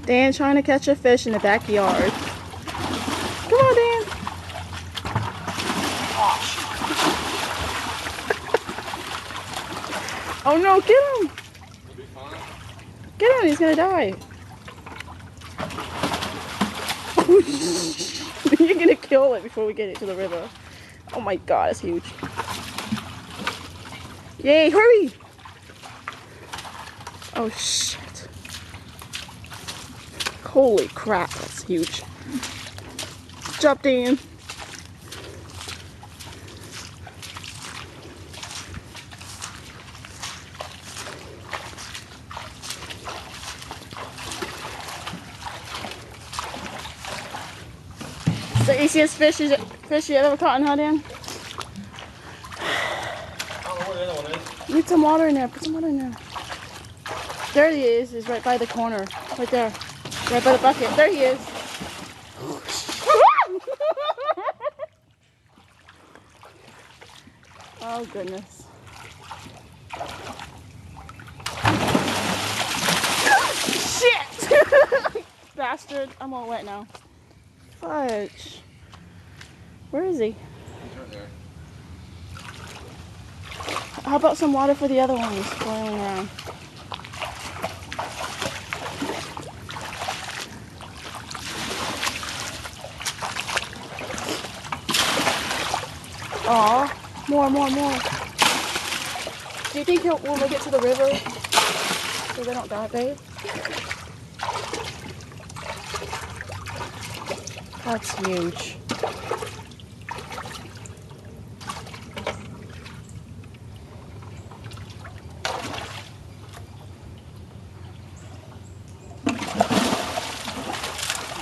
Dan trying to catch a fish in the backyard. Come on, Dan. Oh no, get him! Get him, he's gonna die. You're gonna kill it before we get it to the river. Oh my god, it's huge. Yay, hurry! Oh shit. Holy crap, that's huge. Jump, Dan. The easiest fish you ever caught in, huh, Dan? I don't know where the other one is. Need some water in there. Put some water in there. There he is. He's right by the corner. Right there. Right by the bucket. There he is. Oh, goodness. Shit! Bastard. I'm all wet now. Fudge. Where is he? He's right there. How about some water for the other ones boiling around? Aw, more. Do you think we'll make it to the river so they don't die, babe? That's huge.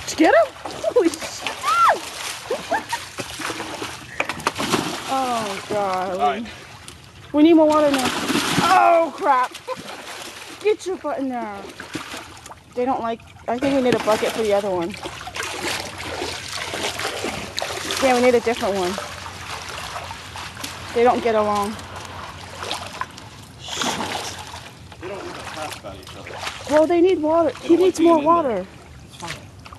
Did you get him? Holy shit! Oh god. Alright. We need more water now. Oh crap! Get your butt in there. They don't like. I think we need a bucket for the other one. Yeah, we need a different one. They don't get along. Shit. They don't even talk about each other. Well, they need water. He don't needs like more being in water. It's fine.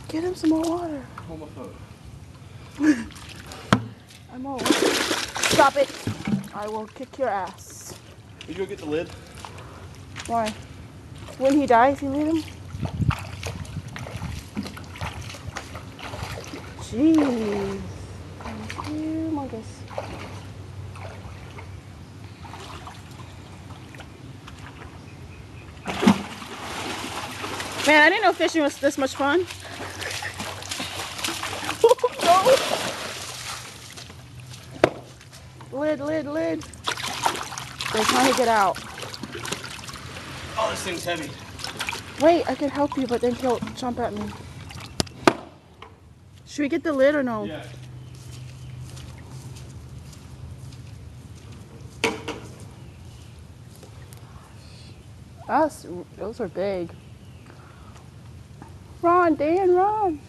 Get him some more water. Hold my phone. I'm all wet. Stop it. I will kick your ass. You go get the lid? Why? When he dies, you leave him? Jeez. Humongous. Man, I didn't know fishing was this much fun. Oh, no. Lid. They're trying to get out. Oh, this thing's heavy. Wait, I could help you, but then he'll jump at me. Should we get the lid or no? Yeah. Those are big. Run, Dan, run.